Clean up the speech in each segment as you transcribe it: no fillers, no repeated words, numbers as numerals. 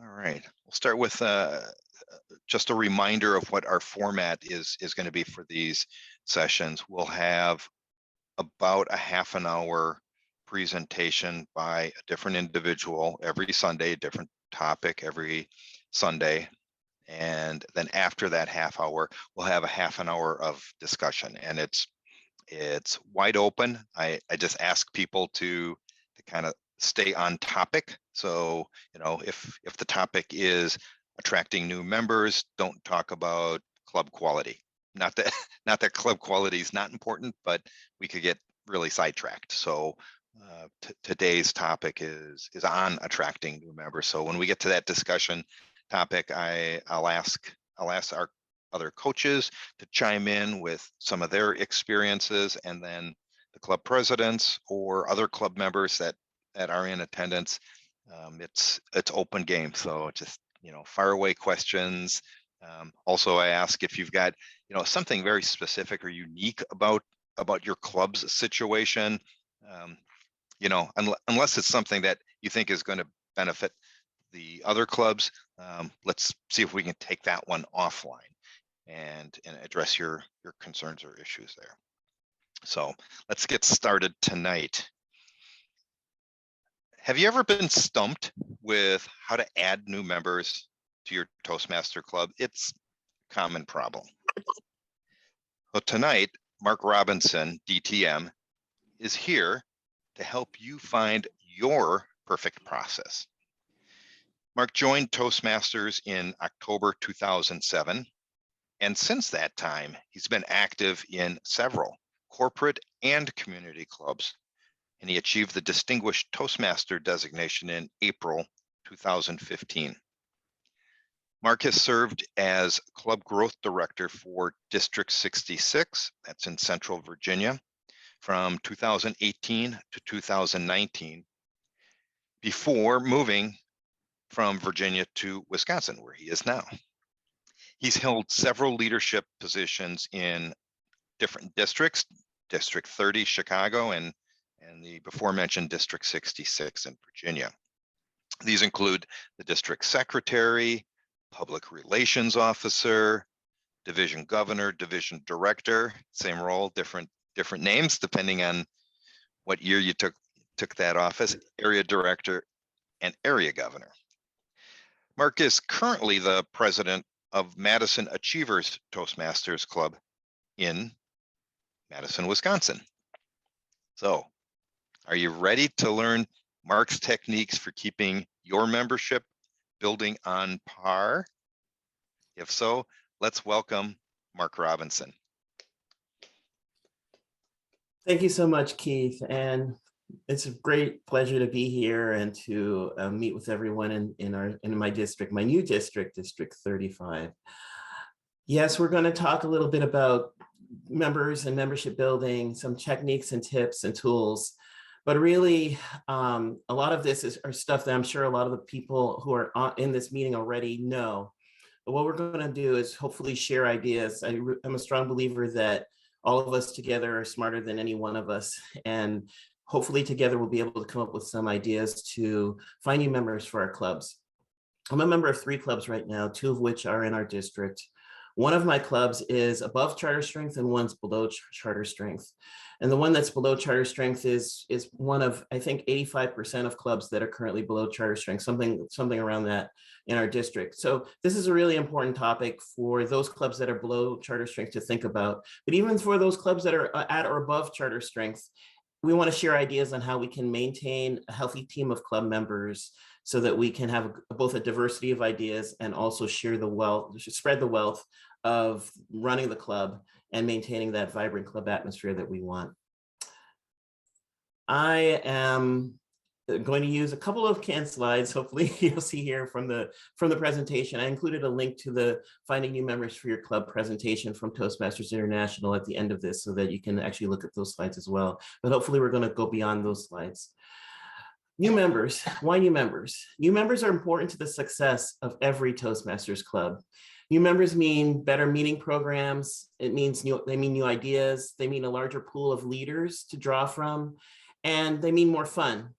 All right, we'll start with just a reminder of what our format is going to be for these sessions. We'll have about a half an hour presentation by a different individual every Sunday, a different topic every Sunday. And then after that half hour, we'll have a half an hour of discussion, and it's wide open. I just ask people to kind of stay on topic. So, if the topic is attracting new members, don't talk about club quality. Not that not that club quality is not important, but we could get really sidetracked. So today's topic is on attracting new members. So when we get to that discussion topic, I'll ask our other coaches to chime in with some of their experiences, and then the club presidents or other club members that are in attendance. It's open game, so just fire away questions. Also, I ask if you've got something very specific or unique about your club's situation. Unless it's something that you think is going to benefit the other clubs, let's see if we can take that one offline and address your concerns or issues there. So let's get started tonight. Have you ever been stumped with how to add new members to your Toastmaster club? It's a common problem. Well, tonight, Mark Robinson, DTM, is here to help you find your perfect process. Mark joined Toastmasters in October 2007, and since that time, he's been active in several corporate and community clubs, and he achieved the Distinguished Toastmaster designation in April 2015. Mark has served as Club Growth Director for District 66, that's in Central Virginia, from 2018 to 2019, before moving from Virginia to Wisconsin, where he is now. He's held several leadership positions in different districts, District 30, Chicago, and the before mentioned District 66 in Virginia. These include the district secretary, public relations officer, division governor, division director, same role, different names depending on what year you took that office, area director, and area governor. Mark is currently the president of Madison Achievers Toastmasters Club in Madison, Wisconsin. So, are you ready to learn Mark's techniques for keeping your membership building on par? If so, let's welcome Mark Robinson. Thank you so much, Keith. And it's a great pleasure to be here and to meet with everyone in my district, my new district, District 35. Yes, we're going to talk a little bit about members and membership building, some techniques and tips and tools. But really, a lot of this are stuff that I'm sure a lot of the people who are in this meeting already know. But what we're going to do is hopefully share ideas. I'm a strong believer that all of us together are smarter than any one of us. And hopefully together we'll be able to come up with some ideas to find new members for our clubs. I'm a member of 3 clubs right now, 2 of which are in our district. One of my clubs is above charter strength and one's below charter strength. And the one that's below charter strength is one of, I think, 85% of clubs that are currently below charter strength, something around that in our district. So this is a really important topic for those clubs that are below charter strength to think about. But even for those clubs that are at or above charter strength, we want to share ideas on how we can maintain a healthy team of club members so that we can have both a diversity of ideas and also spread the wealth of running the club and maintaining that vibrant club atmosphere that we want. I am going to use a couple of canned slides. Hopefully you'll see here from the presentation. I included a link to the Finding New Members for Your Club presentation from Toastmasters International at the end of this so that you can actually look at those slides as well. But hopefully we're going to go beyond those slides. New members. Why new members? New members are important to the success of every Toastmasters club. New members mean better meeting programs. It means they mean new ideas. They mean a larger pool of leaders to draw from, and they mean more fun.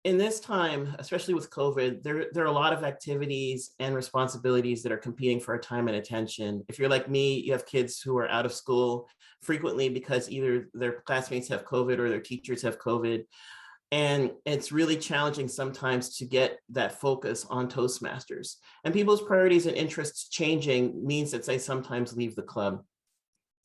in this time, especially with COVID, there are a lot of activities and responsibilities that are competing for our time and attention. If you're like me, you have kids who are out of school frequently because either their classmates have COVID or their teachers have COVID. And it's really challenging sometimes to get that focus on Toastmasters. And people's priorities and interests changing means that they sometimes leave the club.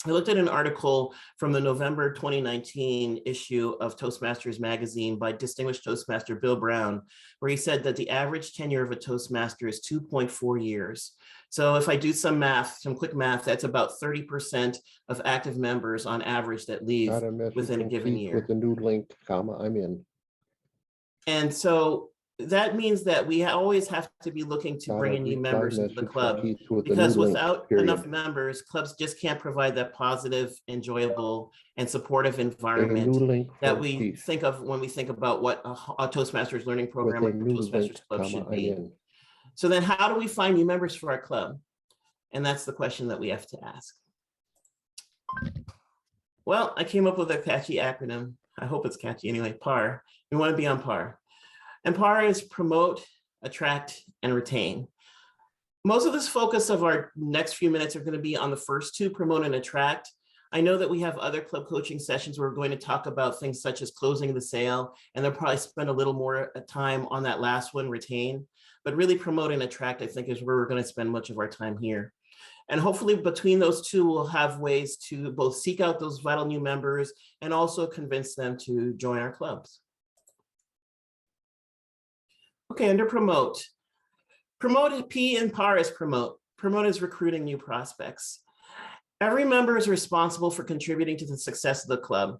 I looked at an article from the November 2019 issue of Toastmasters magazine by Distinguished Toastmaster Bill Brown, where he said that the average tenure of a Toastmaster is 2.4 years. So if I do some math, some quick math, that's about 30% of active members on average that leave Got a message within a from given Keith year. with the new link, comma, I'm in. And so that means that we always have to be looking to Got bring a in new reply members into the message from club, Keith with the because new link, without period. enough members, clubs just can't provide that positive, enjoyable, and supportive A environment new link that from we Keith think of when we think about what a Toastmasters learning with program a or new link, Toastmasters club comma, should I'm be. in. So then how do we find new members for our club? And that's the question that we have to ask. Well, I came up with a catchy acronym. I hope it's catchy anyway, PAR. We want to be on PAR. And PAR is promote, attract, and retain. Most of this focus of our next few minutes are going to be on the first two, promote and attract. I know that we have other club coaching sessions where we're going to talk about things such as closing the sale, and they'll probably spend a little more time on that last one, retain. But really promote and attract, I think, is where we're going to spend much of our time here. And hopefully between those two, we'll have ways to both seek out those vital new members and also convince them to join our clubs. Okay, under promote. Promote, P in PAR is promote. Promote is recruiting new prospects. Every member is responsible for contributing to the success of the club.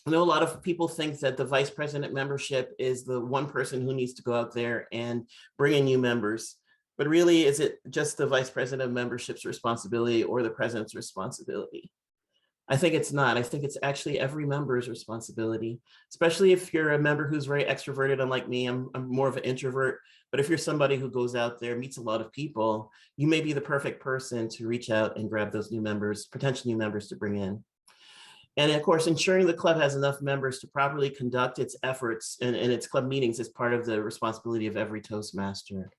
I know a lot of people think that the vice president membership is the one person who needs to go out there and bring in new members. But really, is it just the vice president of membership's responsibility or the president's responsibility? I think it's not. I think it's actually every member's responsibility, especially if you're a member who's very extroverted, unlike me. I'm more of an introvert. But if you're somebody who goes out there, meets a lot of people, you may be the perfect person to reach out and grab those new members, potential new members to bring in. And of course, ensuring the club has enough members to properly conduct its efforts and its club meetings is part of the responsibility of every Toastmaster.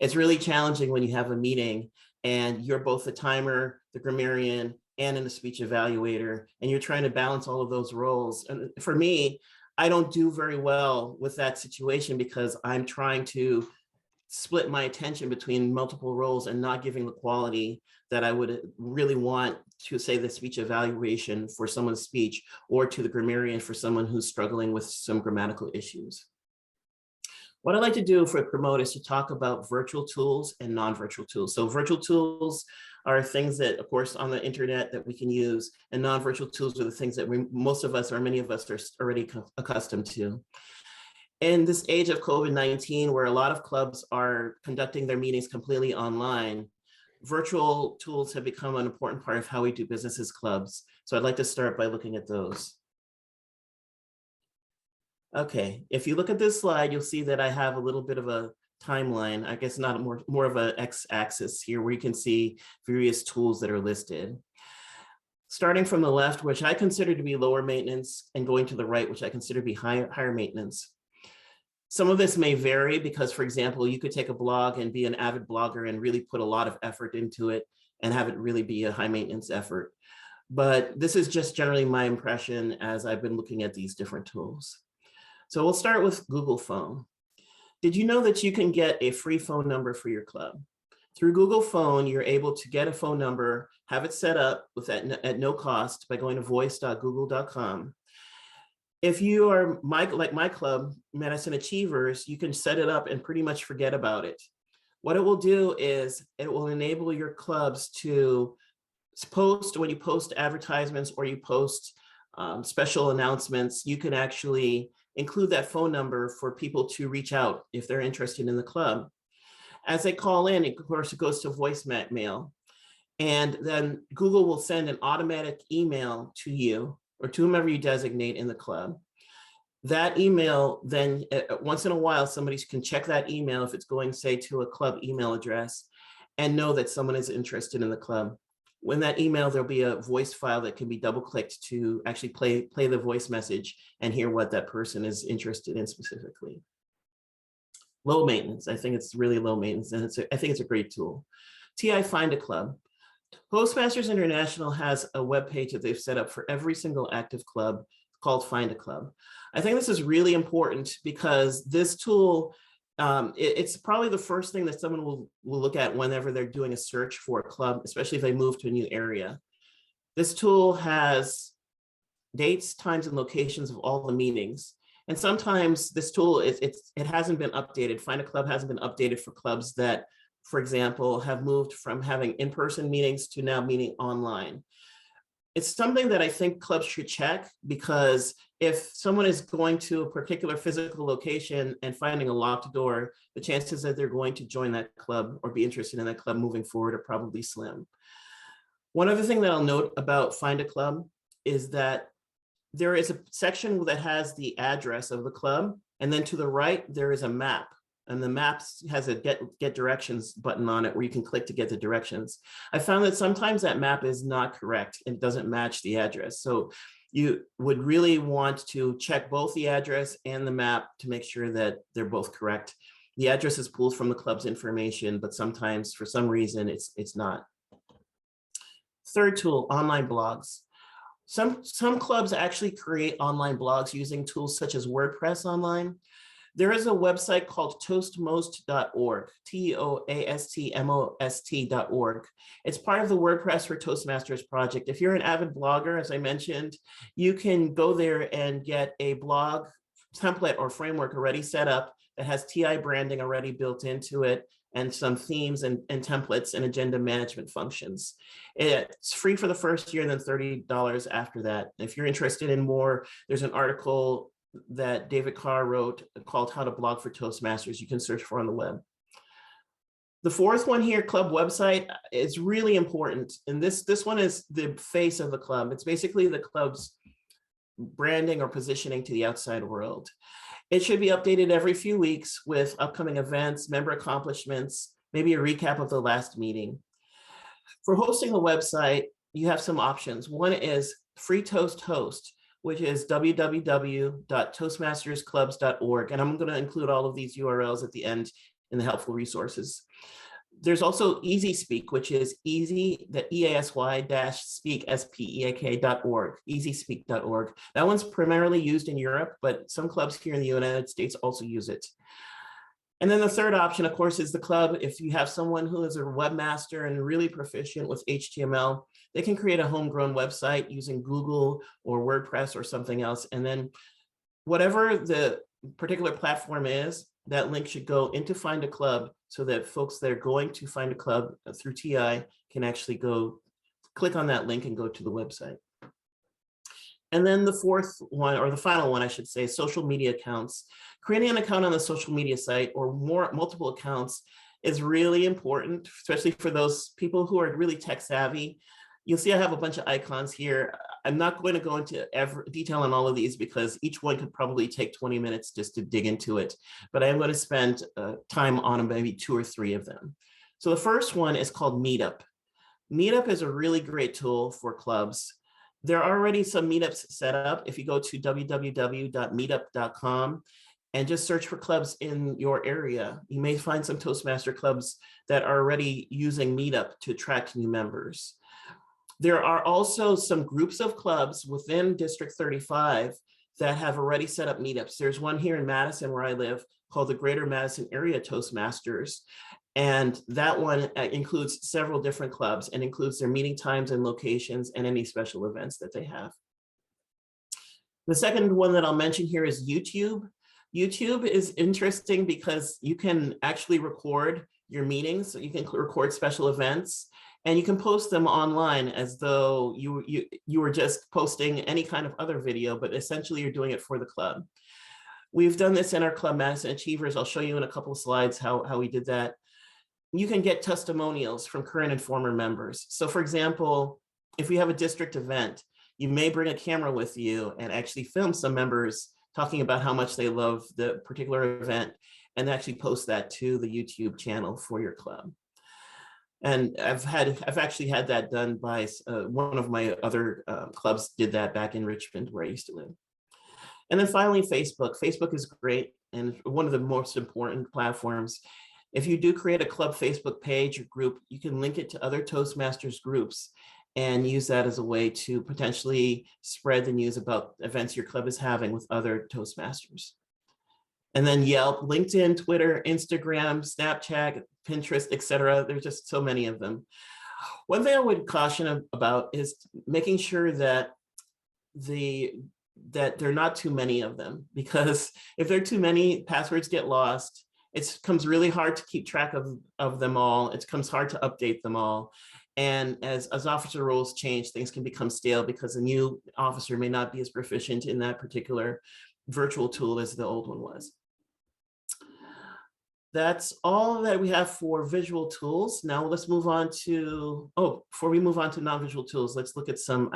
It's really challenging when you have a meeting and you're both the timer, the grammarian, and in the speech evaluator, and you're trying to balance all of those roles. And for me, I don't do very well with that situation because I'm trying to split my attention between multiple roles and not giving the quality that I would really want to, say, the speech evaluation for someone's speech, or to the grammarian for someone who's struggling with some grammatical issues. What I'd like to do for promote is to talk about virtual tools and non-virtual tools. So virtual tools are things that, of course, on the internet that we can use, and non-virtual tools are the things that most of us, or many of us, are already accustomed to. In this age of COVID-19, where a lot of clubs are conducting their meetings completely online, virtual tools have become an important part of how we do business as clubs. So I'd like to start by looking at those. Okay, if you look at this slide, you'll see that I have a little bit of a timeline, I guess not more of an x-axis here, where you can see various tools that are listed. Starting from the left, which I consider to be lower maintenance, and going to the right, which I consider to be higher maintenance. Some of this may vary because, for example, you could take a blog and be an avid blogger and really put a lot of effort into it and have it really be a high maintenance effort. But this is just generally my impression as I've been looking at these different tools. So we'll start with Google Phone. Did you know that you can get a free phone number for your club? Through Google Phone, you're able to get a phone number, have it set up at no cost by going to voice.google.com. If you are like my club, Madison Achievers, you can set it up and pretty much forget about it. What it will do is it will enable your clubs to post, when you post advertisements or you post special announcements, you can actually include that phone number for people to reach out if they're interested in the club. As they call in, of course, it goes to voicemail, and then Google will send an automatic email to you or to whomever you designate in the club. That email, then once in a while, somebody can check that email if it's going, say, to a club email address, and know that someone is interested in the club. when that email, there'll be a voice file that can be double clicked to actually play the voice message and hear what that person is interested in specifically. Low maintenance. I think it's really low maintenance, and I think it's a great tool. TI Find a Club. Toastmasters International has a webpage that they've set up for every single active club called Find a Club. I think this is really important because this tool, it's probably the first thing that someone will look at whenever they're doing a search for a club, especially if they move to a new area. This tool has dates, times, and locations of all the meetings. And sometimes this tool, it hasn't been updated. Find a Club hasn't been updated for clubs that, for example, have moved from having in-person meetings to now meeting online. It's something that I think clubs should check, because if someone is going to a particular physical location and finding a locked door, the chances that they're going to join that club or be interested in that club moving forward are probably slim. One other thing that I'll note about Find a Club is that there is a section that has the address of the club, and then to the right, there is a map. And the map has a get directions button on it where you can click to get the directions. I found that sometimes that map is not correct and it doesn't match the address. So you would really want to check both the address and the map to make sure that they're both correct. The address is pulled from the club's information, but sometimes for some reason it's not. Third tool, online blogs. Some clubs actually create online blogs using tools such as WordPress online. There is a website called toastmost.org, TOASTMOST.org. It's part of the WordPress for Toastmasters project. If you're an avid blogger, as I mentioned, you can go there and get a blog template or framework already set up that has TI branding already built into it, and some themes and templates and agenda management functions. It's free for the first year and then $30 after that. If you're interested in more, there's an article that David Carr wrote called How to Blog for Toastmasters. You can search for on the web. The fourth one here, club website, is really important. And this one is the face of the club. It's basically the club's branding or positioning to the outside world. It should be updated every few weeks with upcoming events, member accomplishments, maybe a recap of the last meeting. For hosting a website, you have some options. One is Free Toast Host, which is www.toastmastersclubs.org. And I'm going to include all of these URLs at the end in the helpful resources. There's also Easy Speak, which is easy, the EASY-speak, SPEAK.org, easyspeak.org. That one's primarily used in Europe, but some clubs here in the United States also use it. And then the third option, of course, is the club. If you have someone who is a webmaster and really proficient with HTML, they can create a homegrown website using Google or WordPress or something else. And then whatever the particular platform is, that link should go into Find a Club so that folks that are going to find a club through TI can actually go click on that link and go to the website. And then the fourth one, or the final one, I should say, social media accounts. Creating an account on the social media site or multiple accounts is really important, especially for those people who are really tech savvy. You'll see I have a bunch of icons here. I'm not going to go into detail on all of these because each one could probably take 20 minutes just to dig into it. But I am going to spend time on maybe 2 or 3 of them. So the first one is called Meetup. Meetup is a really great tool for clubs. There are already some meetups set up. If you go to www.meetup.com and just search for clubs in your area, you may find some Toastmaster clubs that are already using Meetup to attract new members. There are also some groups of clubs within District 35 that have already set up meetups. There's one here in Madison where I live called the Greater Madison Area Toastmasters. And that one includes several different clubs and includes their meeting times and locations and any special events that they have. The second one that I'll mention here is YouTube. YouTube is interesting because you can actually record your meetings. So you can record special events and you can post them online as though you were just posting any kind of other video, but essentially you're doing it for the club. We've done this in our club, Madison Achievers. I'll show you in a couple of slides how we did that. You can get testimonials from current and former members. So for example, if we have a district event, you may bring a camera with you and actually film some members talking about how much they love the particular event and actually post that to the YouTube channel for your club. And I've actually had that done by one of my other clubs did that back in Richmond where I used to live. And then finally, Facebook. Facebook is great and one of the most important platforms. If you do create a club Facebook page or group, you can link it to other Toastmasters groups and use that as a way to potentially spread the news about events your club is having with other Toastmasters. And then Yelp, LinkedIn, Twitter, Instagram, Snapchat, Pinterest, etc. There's just so many of them. One thing I would caution about is making sure that there are not too many of them, because if there are too many, passwords get lost. It becomes really hard to keep track of them all. It becomes hard to update them all. And as officer roles change, things can become stale because a new officer may not be as proficient in that particular virtual tool as the old one was. That's all that we have for visual tools. Now let's move on to, before we move on to non-visual tools, let's look at some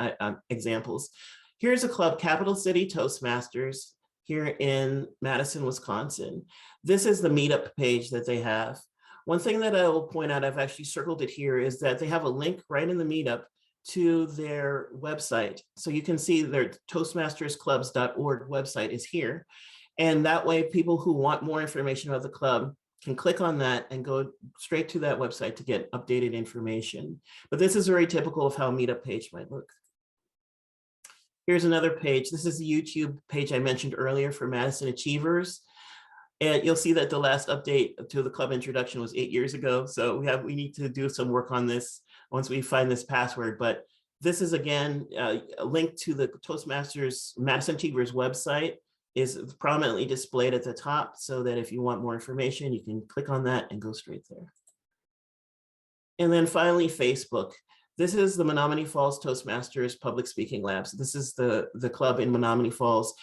examples. Here's a club, Capital City Toastmasters, here in Madison, Wisconsin. This is the meetup page that they have. One thing that I will point out, I've actually circled it here, is that they have a link right in the meetup to their website. So you can see their toastmastersclubs.org website is here. And that way, people who want more information about the club can click on that and go straight to that website to get updated information. But this is very typical of how a meetup page might look. Here's another page. This is the YouTube page I mentioned earlier for Madison Achievers. And you'll see that the last update to the club introduction was 8 years ago. So we need to do some work on this once we find this password. But this is, again, a link to the Toastmasters Madison Achievers website is prominently displayed at the top, so that if you want more information, you can click on that and go straight there. And then finally, Facebook. This is the Menominee Falls Toastmasters Public Speaking Labs. This is the club in Menominee Falls.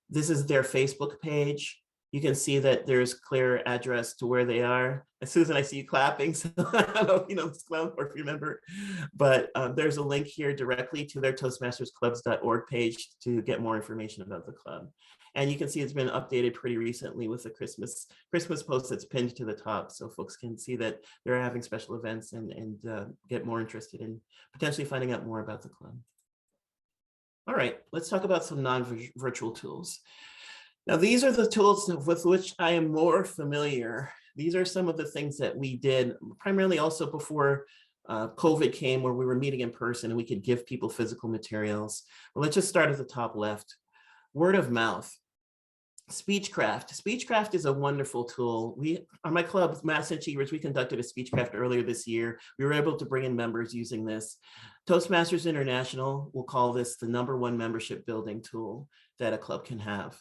This is their Facebook page. You can see that there's clear address to where they are. Susan, I see you clapping, so I don't know if you know this club or if you remember, but there's a link here directly to their toastmastersclubs.org page to get more information about the club. And you can see it's been updated pretty recently with the Christmas post that's pinned to the top, so folks can see that they're having special events and get more interested in potentially finding out more about the club. All right, let's talk about some non-virtual tools. Now, these are the tools with which I am more familiar. These are some of the things that we did primarily also before COVID came, where we were meeting in person and we could give people physical materials. Well, let's just start at the top left. Word of mouth. Speechcraft. Speechcraft is a wonderful tool. On my club, Madison Achievers, we conducted a Speechcraft earlier this year. We were able to bring in members using this. Toastmasters International will call this the #1 membership building tool that a club can have.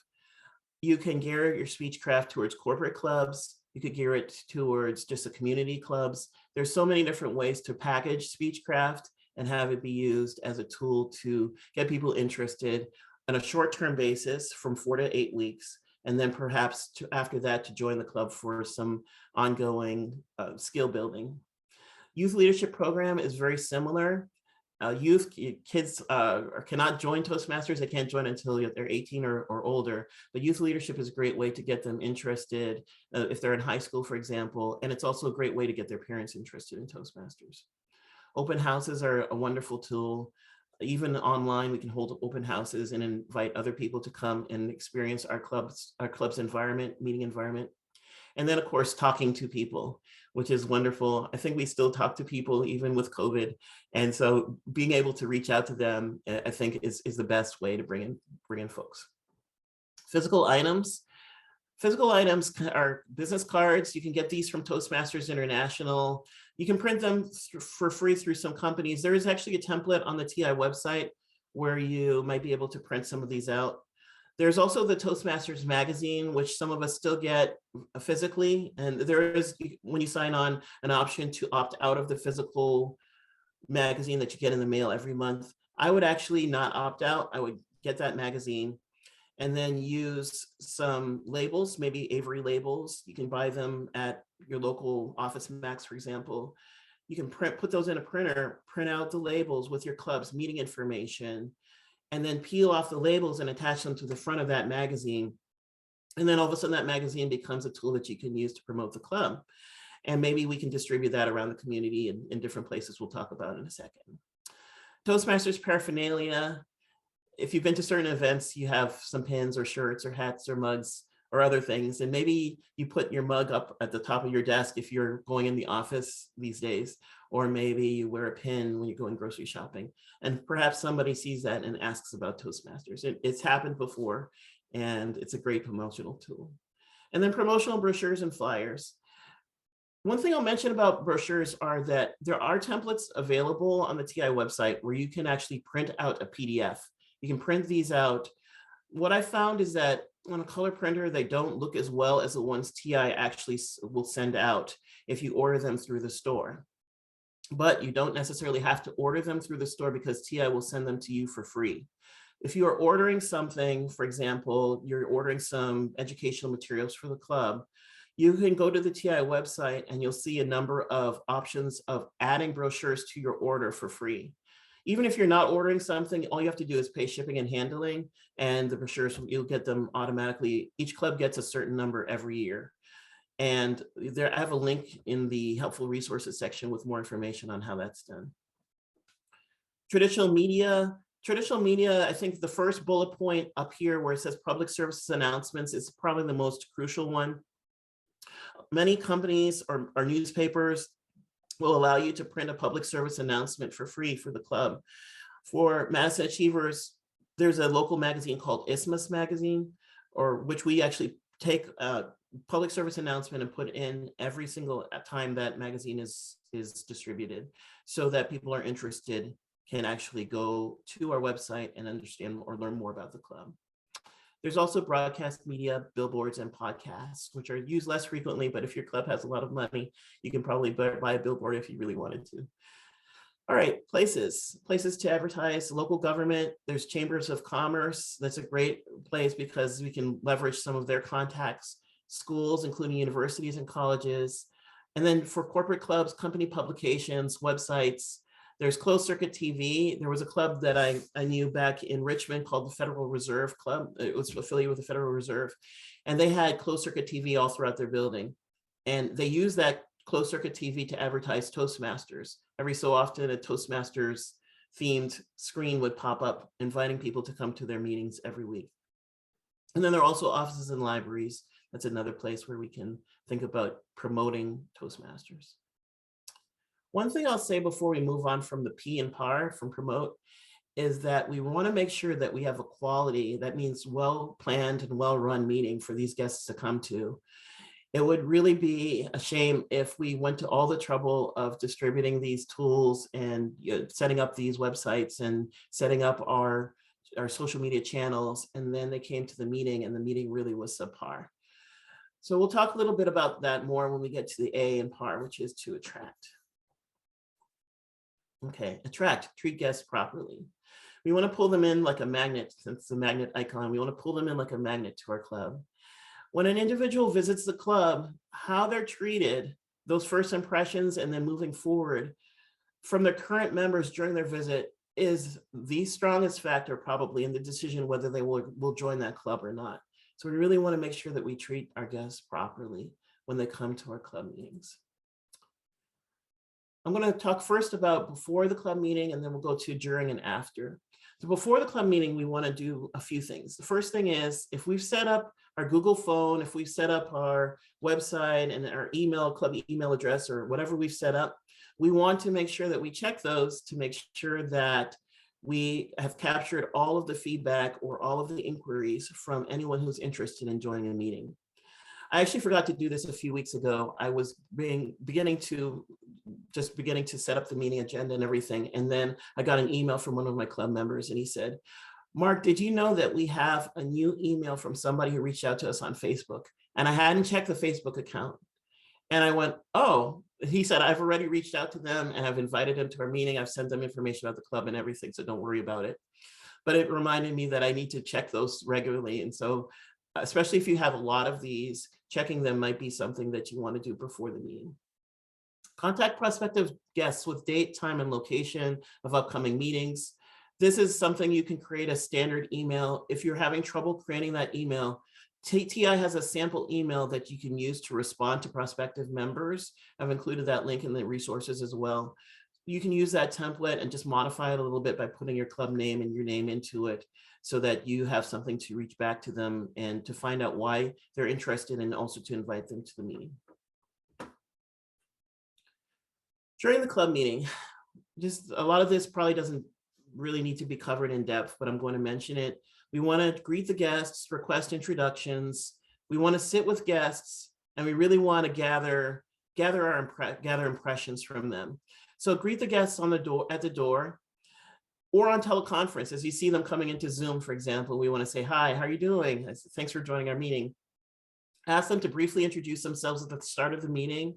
You can gear your Speechcraft towards corporate clubs. You could gear it towards just the community clubs. There's so many different ways to package Speechcraft and have it be used as a tool to get people interested on a short-term basis from 4 to 8 weeks, and then perhaps after that to join the club for some ongoing skill building. Youth leadership program is very similar. Kids cannot join Toastmasters. They can't join until they're 18 or older, but youth leadership is a great way to get them interested if they're in high school, for example, and it's also a great way to get their parents interested in Toastmasters. Open houses are a wonderful tool. Even online, we can hold open houses and invite other people to come and experience our club's environment, meeting environment. And then, of course, talking to people, which is wonderful. I think we still talk to people even with COVID. And so being able to reach out to them, I think is the best way to bring in folks. Physical items. Physical items are business cards. You can get these from Toastmasters International. You can print them for free through some companies. There is actually a template on the TI website where you might be able to print some of these out. There's also the Toastmasters magazine, which some of us still get physically. And there is, when you sign on, an option to opt out of the physical magazine that you get in the mail every month. I would actually not opt out. I would get that magazine and then use some labels, maybe Avery labels. You can buy them at your local Office Max, for example. You can put those in a printer, print out the labels with your club's meeting information, and then peel off the labels and attach them to the front of that magazine. And then all of a sudden that magazine becomes a tool that you can use to promote the club. And maybe we can distribute that around the community in different places we'll talk about in a second. Toastmasters paraphernalia. If you've been to certain events, you have some pins or shirts or hats or mugs or other things. And maybe you put your mug up at the top of your desk if you're going in the office these days, or maybe you wear a pin when you're going grocery shopping. And perhaps somebody sees that and asks about Toastmasters. It's happened before, and it's a great promotional tool. And then promotional brochures and flyers. One thing I'll mention about brochures are that there are templates available on the TI website where you can actually print out a PDF. You can print these out. What I found is that on a color printer, they don't look as well as the ones TI actually will send out if you order them through the store. But you don't necessarily have to order them through the store because TI will send them to you for free. If you are ordering something, for example, you're ordering some educational materials for the club, you can go to the TI website and you'll see a number of options of adding brochures to your order for free. Even if you're not ordering something, all you have to do is pay shipping and handling, and the brochures, you'll get them automatically. Each club gets a certain number every year. And I have a link in the helpful resources section with more information on how that's done. Traditional media, I think the first bullet point up here where it says public services announcements is probably the most crucial one. Many companies or newspapers will allow you to print a public service announcement for free for the club. For Madison Achievers, there's a local magazine called Isthmus Magazine, or which we actually take a public service announcement and put in every single time that magazine is distributed, so that people are interested can actually go to our website and understand or learn more about the club. There's also broadcast media, billboards, and podcasts, which are used less frequently, but if your club has a lot of money, you can probably buy a billboard if you really wanted to. All right, places to advertise, local government. There's chambers of commerce. That's a great place because we can leverage some of their contacts. Schools, including universities and colleges. And then for corporate clubs, company publications, websites, there's closed circuit TV. There was a club that I knew back in Richmond called the Federal Reserve Club. It was affiliated with the Federal Reserve. And they had closed circuit TV all throughout their building. And they used that closed circuit TV to advertise Toastmasters. Every so often, a Toastmasters themed screen would pop up, inviting people to come to their meetings every week. And then there are also offices and libraries. That's another place where we can think about promoting Toastmasters. One thing I'll say before we move on from the P and PAR, from promote, is that we want to make sure that we have a quality, that means well-planned and well-run meeting for these guests to come to. It would really be a shame if we went to all the trouble of distributing these tools and setting up these websites and setting up our social media channels, and then they came to the meeting and the meeting really was subpar. So we'll talk a little bit about that more when we get to the A and PAR, which is to attract. Okay, attract, treat guests properly. We want to pull them in like a magnet, since the magnet icon, we want to pull them in like a magnet to our club. When an individual visits the club, how they're treated, those first impressions, and then moving forward from their current members during their visit is the strongest factor probably in the decision whether they will join that club or not. So we really want to make sure that we treat our guests properly when they come to our club meetings. I'm going to talk first about before the club meeting, and then we'll go to during and after. So before the club meeting, we want to do a few things. The first thing is, if we've set up our Google phone, if we've set up our website and our email, club email address, or whatever we've set up, we want to make sure that we check those to make sure that we have captured all of the feedback or all of the inquiries from anyone who's interested in joining a meeting. I actually forgot to do this a few weeks ago. I was beginning to set up the meeting agenda and everything. And then I got an email from one of my club members and he said, "Mark, did you know that we have a new email from somebody who reached out to us on Facebook?" And I hadn't checked the Facebook account. And I went, "Oh," he said, "I've already reached out to them and I've invited them to our meeting. I've sent them information about the club and everything, so don't worry about it." But it reminded me that I need to check those regularly. And so, especially if you have a lot of these, checking them might be something that you want to do before the meeting. Contact prospective guests with date, time, and location of upcoming meetings. This is something you can create a standard email. If you're having trouble creating that email, TI has a sample email that you can use to respond to prospective members. I've included that link in the resources as well. You can use that template and just modify it a little bit by putting your club name and your name into it so that you have something to reach back to them and to find out why they're interested and also to invite them to the meeting. During the club meeting, just a lot of this probably doesn't really need to be covered in depth, but I'm going to mention it. We want to greet the guests, request introductions. We want to sit with guests, and we really want to gather impressions from them. So greet the guests on the door, at the door, or on teleconference. As you see them coming into Zoom, for example, we want to say, hi, how are you doing? Thanks for joining our meeting. Ask them to briefly introduce themselves at the start of the meeting,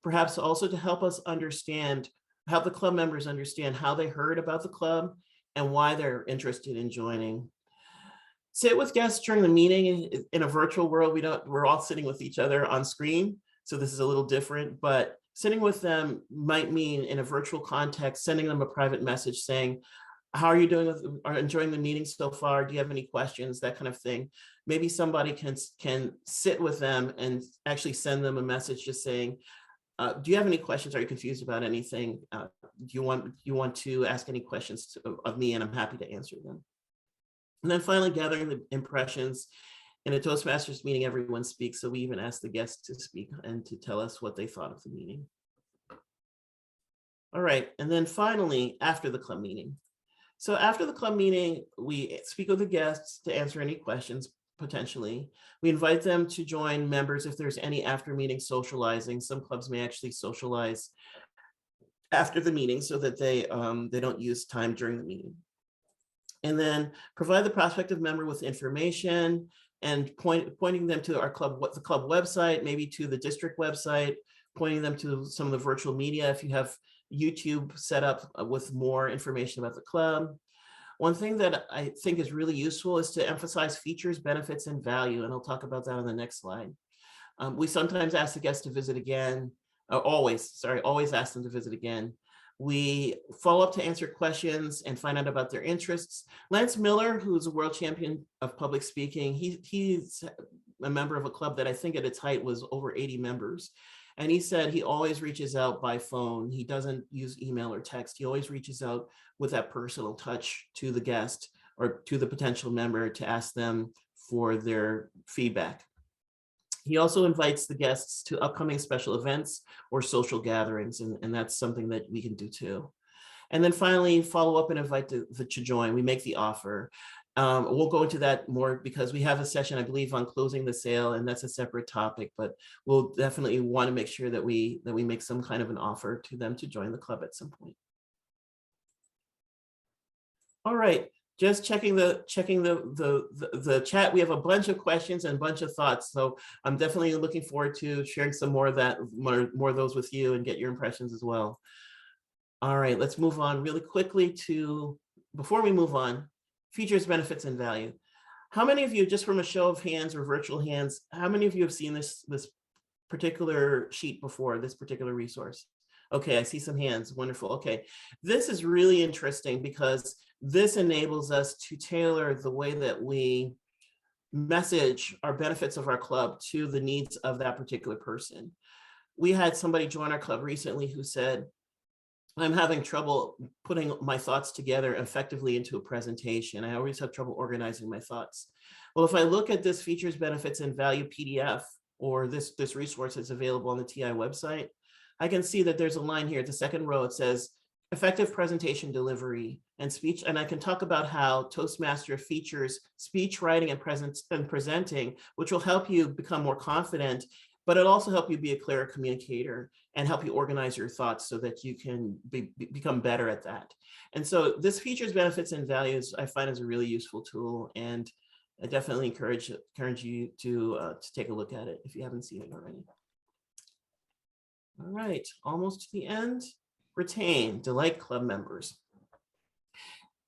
perhaps also to help us understand, help the club members understand how they heard about the club and why they're interested in joining. Sit with guests during the meeting. In a virtual world, we're all sitting with each other on screen, so this is a little different, but sitting with them might mean, in a virtual context, sending them a private message saying, how are you doing are enjoying the meeting so far? Do you have any questions? That kind of thing. Maybe somebody can sit with them and actually send them a message just saying, do you have any questions? Are you confused about anything? Do you want to ask any questions of me, and I'm happy to answer them. And then finally, gathering the impressions. In a Toastmasters meeting, everyone speaks, so we even ask the guests to speak and to tell us what they thought of the meeting. All right, and then finally, after the club meeting. So after the club meeting, we speak with the guests to answer any questions, potentially. We invite them to join members if there's any after meeting socializing. Some clubs may actually socialize after the meeting so that they don't use time during the meeting. And then provide the prospective member with information and pointing them to the club website, maybe to the district website, pointing them to some of the virtual media if you have YouTube set up with more information about the club. One thing that I think is really useful is to emphasize features, benefits, and value, and I'll talk about that on the next slide. We sometimes ask the guests to visit again, always ask them to visit again. We follow up to answer questions and find out about their interests. Lance Miller, who's a world champion of public speaking, he's a member of a club that I think at its height was over 80 members. And he said he always reaches out by phone. He doesn't use email or text. He always reaches out with that personal touch to the guest or to the potential member to ask them for their feedback. He also invites the guests to upcoming special events or social gatherings, and that's something that we can do too. And then finally, follow up and invite to join. We make the offer. We'll go into that more because we have a session, I believe, on closing the sale, and that's a separate topic, but we'll definitely want to make sure that we make some kind of an offer to them to join the club at some point. All right. Just checking the chat. We have a bunch of questions and a bunch of thoughts. So I'm definitely looking forward to sharing some more of that, more of those with you and get your impressions as well. All right, let's move on really quickly to, before we move on, features, benefits, and value. How many of you, just from a show of hands or virtual hands, how many of you have seen this particular sheet before, this particular resource? Okay, I see some hands, wonderful. Okay, this is really interesting because this enables us to tailor the way that we message our benefits of our club to the needs of that particular person. We had somebody join our club recently who said, I'm having trouble putting my thoughts together effectively into a presentation. I always have trouble organizing my thoughts. Well, if I look at this features, benefits, and value PDF, or this resource that's available on the TI website, I can see that there's a line here at the second row. It says effective presentation delivery and speech. And I can talk about how Toastmaster features speech writing and presenting, which will help you become more confident, but it'll also help you be a clearer communicator and help you organize your thoughts so that you can become better at that. And so this features, benefits, and values I find is a really useful tool, and I definitely encourage you to take a look at it if you haven't seen it already. All right, almost to the end. Retain, delight club members.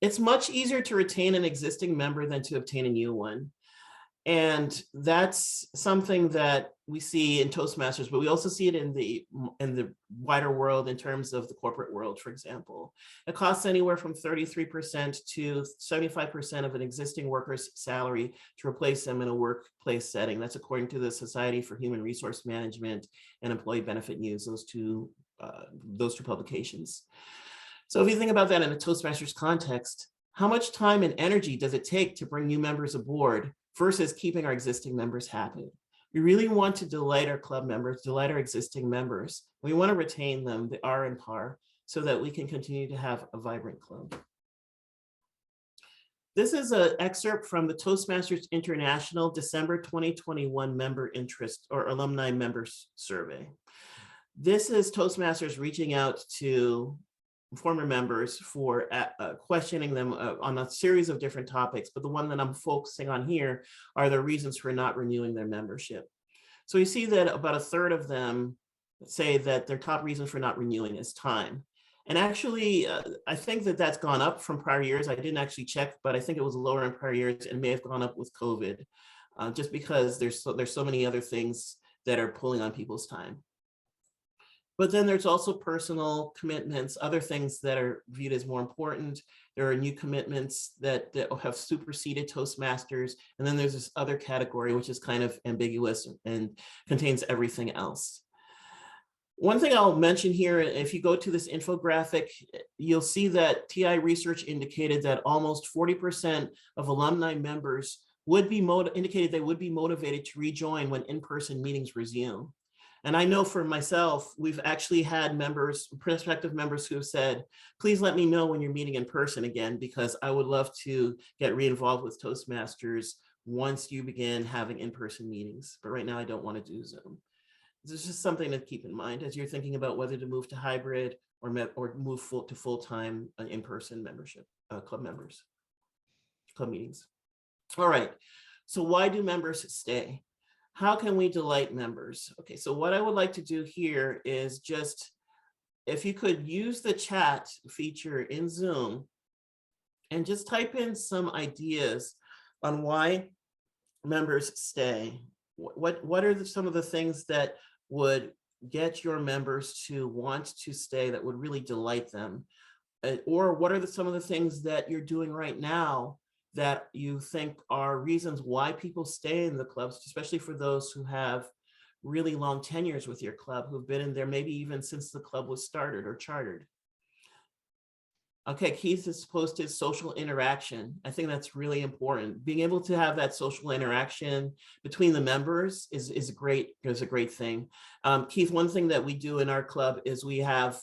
It's much easier to retain an existing member than to obtain a new one. And that's something that we see in Toastmasters, but we also see it in the wider world in terms of the corporate world, for example. It costs anywhere from 33% to 75% of an existing worker's salary to replace them in a workplace setting. That's according to the Society for Human Resource Management and Employee Benefit News, those two publications. So if you think about that in a Toastmasters context, how much time and energy does it take to bring new members aboard versus keeping our existing members happy? We really want to delight our club members, delight our existing members. We want to retain them, the R and par, so that we can continue to have a vibrant club. This is an excerpt from the Toastmasters International December 2021 member interest or alumni members survey. This is Toastmasters reaching out to former members for questioning them on a series of different topics, but the one that I'm focusing on here are the reasons for not renewing their membership. So you see that about a third of them say that their top reason for not renewing is time. And actually, I think that that's gone up from prior years. I didn't actually check, but I think it was lower in prior years and may have gone up with COVID, just because there's so many other things that are pulling on people's time. But then there's also personal commitments, other things that are viewed as more important. There are new commitments that have superseded Toastmasters. And then there's this other category, which is kind of ambiguous and contains everything else. One thing I'll mention here, if you go to this infographic, you'll see that TI research indicated that almost 40% of alumni members would be indicated they would be motivated to rejoin when in-person meetings resume. And I know for myself, we've actually had members, prospective members who have said, please let me know when you're meeting in person again, because I would love to get re-involved with Toastmasters once you begin having in-person meetings. But right now I don't want to do Zoom. This is just something to keep in mind as you're thinking about whether to move to hybrid or move to full-time in-person membership, club meetings. All right, so why do members stay? How can we delight members? Okay, so what I would like to do here is just, if you could use the chat feature in Zoom and just type in some ideas on why members stay. What are some of the things that would get your members to want to stay, that would really delight them? Or what are some of the things that you're doing right now that you think are reasons why people stay in the clubs, especially for those who have really long tenures with your club, who've been in there maybe even since the club was started or chartered? Okay, Keith has posted social interaction. I think that's really important. Being able to have that social interaction between the members is a great thing. Keith, one thing that we do in our club is we have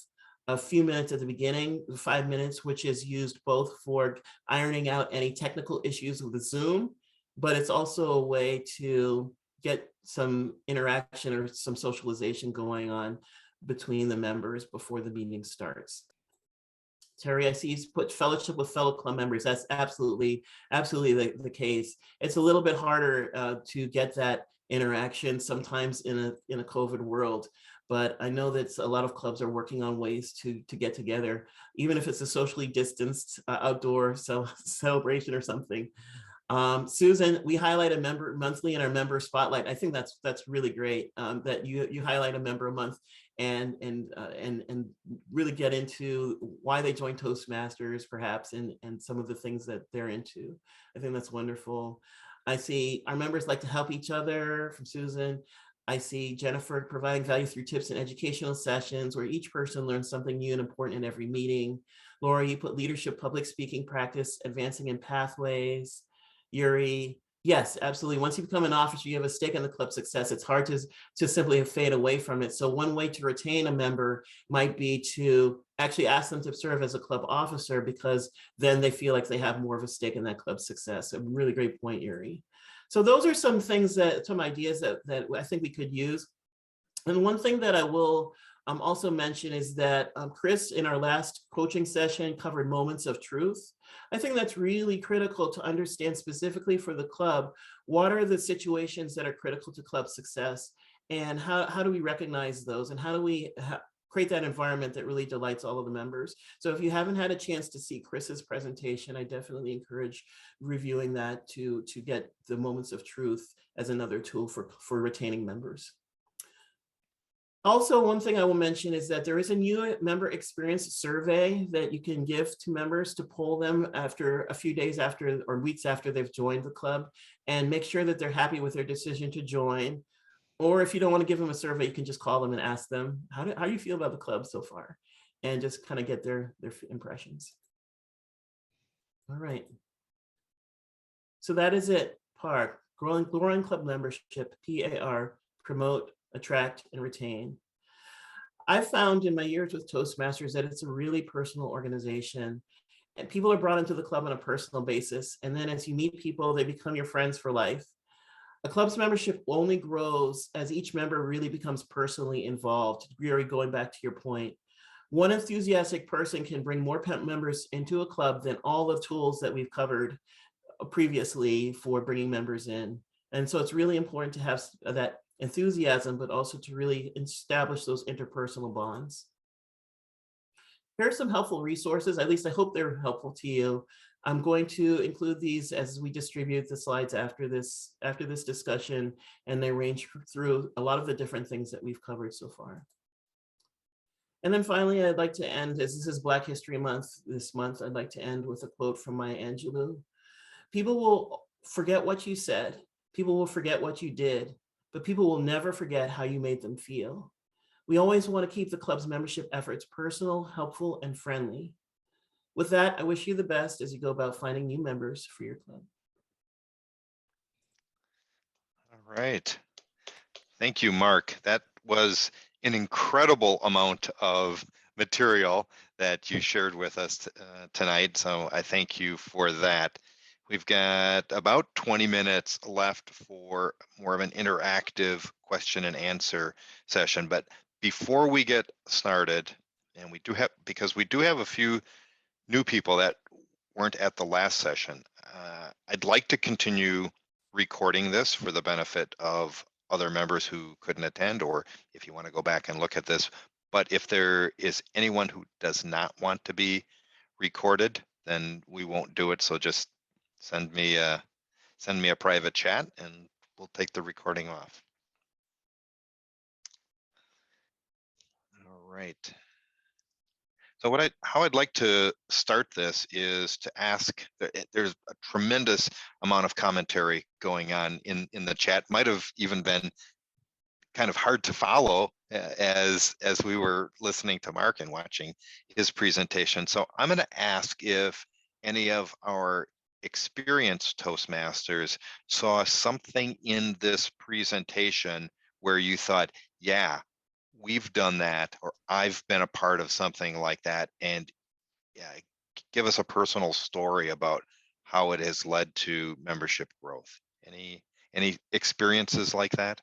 a few minutes at the beginning, 5 minutes, which is used both for ironing out any technical issues with the Zoom, but it's also a way to get some interaction or some socialization going on between the members before the meeting starts. Terry, I see he's put fellowship with fellow club members. That's absolutely the case. It's a little bit harder to get that interaction sometimes in a COVID world, but I know that a lot of clubs are working on ways to get together, even if it's a socially distanced outdoor celebration or something. Susan, we highlight a member monthly in our member spotlight. I think that's really great that you highlight a member a month and really get into why they join Toastmasters, perhaps, and some of the things that they're into. I think that's wonderful. I see our members like to help each other, from Susan. I see Jennifer providing value through tips and educational sessions where each person learns something new and important in every meeting. Laura, you put leadership, public speaking practice, advancing in pathways. Yuri, yes, absolutely. Once you become an officer, you have a stake in the club's success. It's hard to simply fade away from it. So one way to retain a member might be to actually ask them to serve as a club officer, because then they feel like they have more of a stake in that club's success. A really great point, Yuri. So those are some things some ideas that I think we could use. And one thing that I will also mention is that Chris, in our last coaching session, covered moments of truth. I think that's really critical to understand specifically for the club. What are the situations that are critical to club success, and how do we recognize those, and how do we create that environment that really delights all of the members. So if you haven't had a chance to see Chris's presentation, I definitely encourage reviewing that to get the moments of truth as another tool for retaining members. Also, one thing I will mention is that there is a new member experience survey that you can give to members to poll them after a few days after or weeks after they've joined the club, and make sure that they're happy with their decision to join. Or if you don't want to give them a survey, you can just call them and ask them, how do you feel about the club so far? And just kind of get their impressions. All right. So that is it. PAR, growing club membership, PAR, promote, attract, and retain. I've found in my years with Toastmasters that it's a really personal organization, and people are brought into the club on a personal basis. And then as you meet people, they become your friends for life. A club's membership only grows as each member really becomes personally involved. Gary, going back to your point, one enthusiastic person can bring more members into a club than all the tools that we've covered previously for bringing members in. And so it's really important to have that enthusiasm, but also to really establish those interpersonal bonds. Here are some helpful resources. At least I hope they're helpful to you. I'm going to include these as we distribute the slides after this discussion, and they range through a lot of the different things that we've covered so far. And then finally, I'd like to end, as this is Black History Month this month, I'd like to end with a quote from Maya Angelou. People will forget what you said, people will forget what you did, but people will never forget how you made them feel. We always want to keep the club's membership efforts personal, helpful, and friendly. With that, I wish you the best as you go about finding new members for your club. All right. Thank you, Mark. That was an incredible amount of material that you shared with us tonight. So I thank you for that. We've got about 20 minutes left for more of an interactive question and answer session. But before we get started, and because we do have a few new people that weren't at the last session, I'd like to continue recording this for the benefit of other members who couldn't attend, or if you want to go back and look at this. But if there is anyone who does not want to be recorded, then we won't do it. So just send me a private chat and we'll take the recording off. All right. So how I'd like to start this is to ask, there's a tremendous amount of commentary going on in the chat. Might have even been kind of hard to follow as we were listening to Mark and watching his presentation. So I'm going to ask if any of our experienced Toastmasters saw something in this presentation where you thought, yeah, we've done that, or I've been a part of something like that, and yeah, give us a personal story about how it has led to membership growth. Any experiences like that?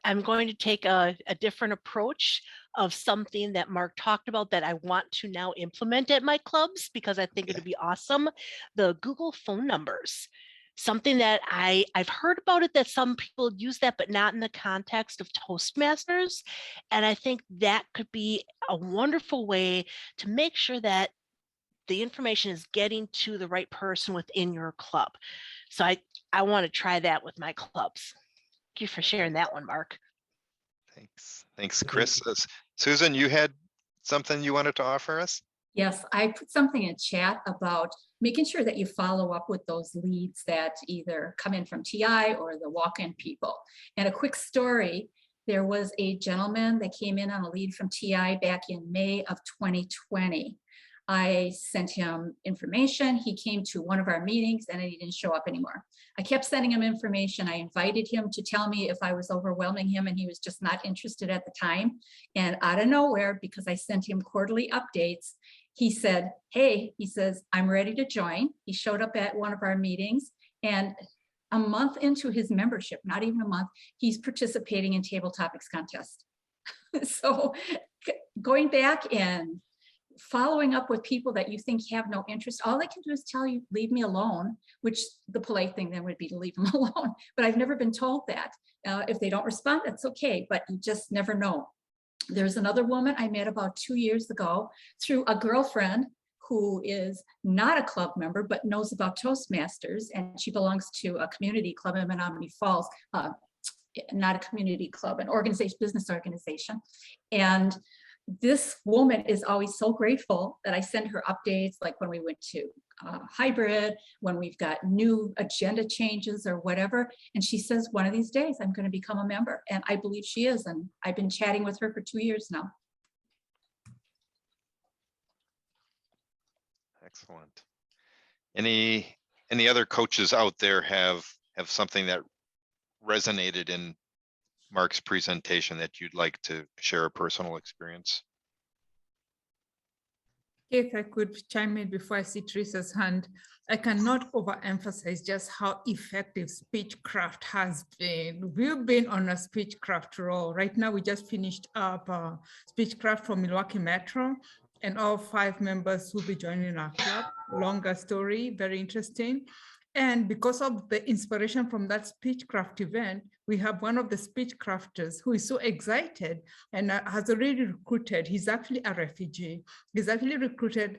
I'm going to take a different approach of something that Mark talked about that I want to now implement at my clubs because I think it would be awesome. The Google phone numbers. Something that I've heard about it, that some people use that, but not in the context of Toastmasters. And I think that could be a wonderful way to make sure that the information is getting to the right person within your club. So I want to try that with my clubs. Thank you for sharing that one, Mark. Thanks, Chris. Susan, you had something you wanted to offer us? Yes, I put something in chat about making sure that you follow up with those leads that either come in from TI or the walk-in people. And a quick story, there was a gentleman that came in on a lead from TI back in May of 2020. I sent him information. He came to one of our meetings and he didn't show up anymore. I kept sending him information. I invited him to tell me if I was overwhelming him, and he was just not interested at the time. And out of nowhere, because I sent him quarterly updates, he said, hey, he says, I'm ready to join. He showed up at one of our meetings, and a month into his membership, not even a month, he's participating in Table Topics contest. So going back and following up with people that you think have no interest, all they can do is tell you, leave me alone, which the polite thing then would be to leave them alone. But I've never been told that. If they don't respond, that's okay, but you just never know. There's another woman I met about 2 years ago through a girlfriend who is not a club member, but knows about Toastmasters, and she belongs to a community club in Menominee Falls, not a community club, an organization, business organization. And this woman is always so grateful that I send her updates, like when we went to hybrid, when we've got new agenda changes or whatever. And she says, one of these days I'm going to become a member. And I believe she is. And I've been chatting with her for 2 years now. Excellent. Any other coaches out there have something that resonated in Mark's presentation that you'd like to share a personal experience? If I could chime in before I see Teresa's hand, I cannot overemphasize just how effective Speechcraft has been. We've been on a Speechcraft roll. Right now, we just finished up Speechcraft for Milwaukee Metro, and all 5 members will be joining our club. Longer story, very interesting. And because of the inspiration from that Speechcraft event, we have one of the Speechcrafters who is so excited and has already recruited. He's actually a refugee. He's actually recruited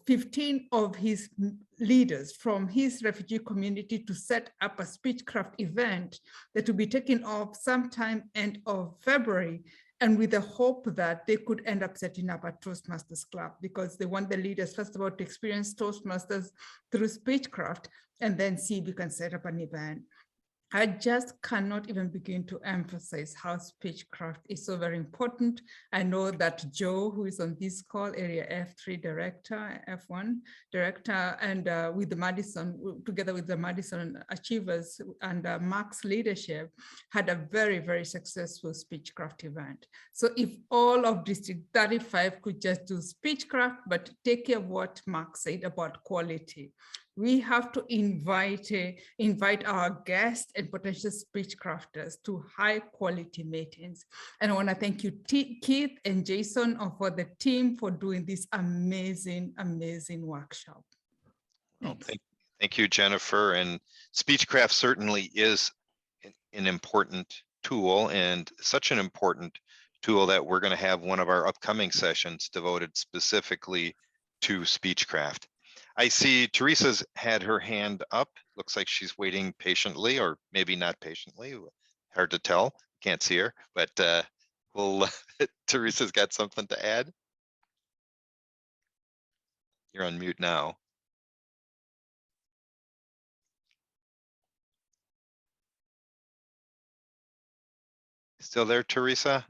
15 of his leaders from his refugee community to set up a Speechcraft event that will be taken off sometime end of February. And with the hope that they could end up setting up a Toastmasters Club, because they want the leaders, first of all, to experience Toastmasters through Speechcraft, and then see if we can set up an event. I just cannot even begin to emphasize how Speechcraft is so very important. I know that Joe, who is on this call, Area F3 Director, F1 Director, and with the Madison, together with the Madison Achievers and Mark's leadership, had a very, very successful Speechcraft event. So if all of District 35 could just do Speechcraft, but take care of what Mark said about quality. We have to invite our guests and potential Speechcrafters to high quality meetings. And I want to thank you, Keith and Jason, for the team for doing this amazing, amazing workshop. Well, thank you, Jennifer. And Speechcraft certainly is an important tool, and such an important tool that we're going to have one of our upcoming sessions devoted specifically to Speechcraft. I see Teresa's had her hand up. Looks like she's waiting patiently, or maybe not patiently. Hard to tell. Can't see her, but Teresa's got something to add. You're on mute now. Still there, Teresa?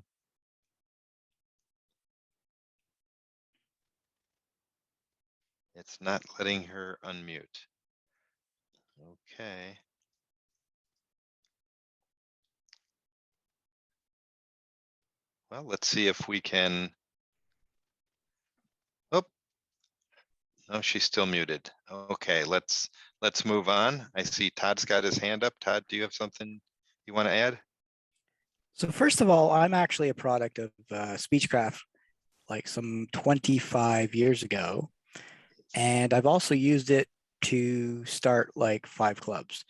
It's not letting her unmute. Okay. Well, let's see if we can. Oh, no, she's still muted. Okay, let's move on. I see Todd's got his hand up. Todd, do you have something you want to add? So first of all, I'm actually a product of Speechcraft, like some 25 years ago. And I've also used it to start like 5 clubs.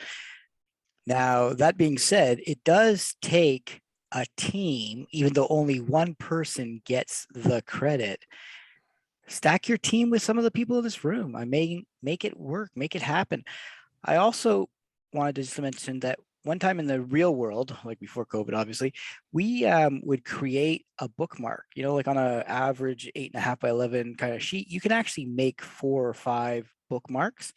Now, that being said, it does take a team, even though only one person gets the credit. Stack your team with some of the people in this room. I may make it work, make it happen. I also wanted to just mention that one time in the real world, like before COVID, obviously, we would create a bookmark, you know, like on an average 8.5 by 11 kind of sheet, you can actually make 4 or 5 bookmarks.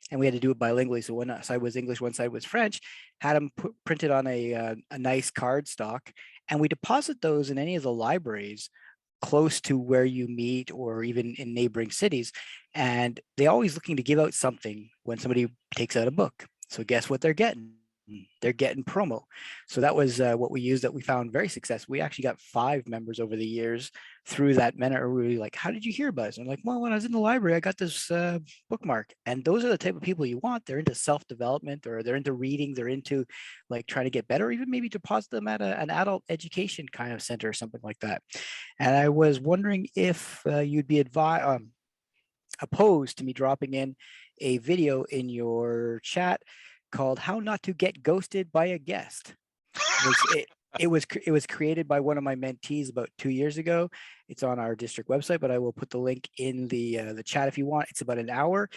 And we had to do it bilingually. So one side was English, one side was French, had them printed on a nice card stock. And we deposit those in any of the libraries close to where you meet or even in neighboring cities. And they're always looking to give out something when somebody takes out a book. So guess what they're getting? they're getting promo. So that was what we used that we found very successful. We actually got 5 members over the years through that mentor. We were like, how did you hear about us? And I'm like, well, when I was in the library, I got this bookmark. And those are the type of people you want. They're into self-development, or they're into reading. They're into like trying to get better, or even maybe deposit them at an adult education kind of center or something like that. And I was wondering if you'd be opposed to me dropping in a video in your chat called "How Not to Get Ghosted by a Guest." It was created by one of my mentees about 2 years ago. It's on our district website, but I will put the link in the chat if you want. It's about an hour.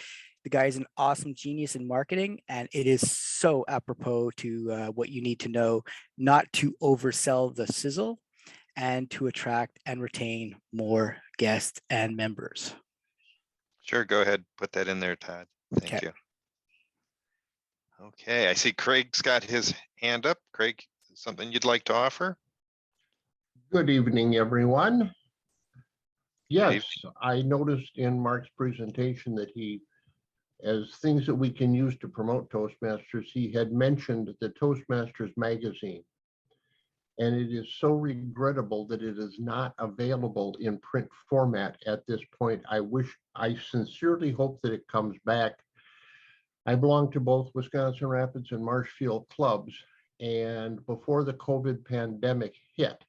The guy is an awesome genius in marketing, and it is so apropos to what you need to know, not to oversell the sizzle, and to attract and retain more guests and members. Sure, go ahead, put that in there, Todd. Thank you. Okay, I see Craig's got his hand up. Craig, something you'd like to offer? Good evening, everyone. Yes, evening. I noticed in Mark's presentation that as things that we can use to promote Toastmasters, he had mentioned the Toastmasters magazine. And it is so regrettable that it is not available in print format at this point. I sincerely hope that it comes back. I belong to both Wisconsin Rapids and Marshfield clubs, and before the COVID pandemic hit,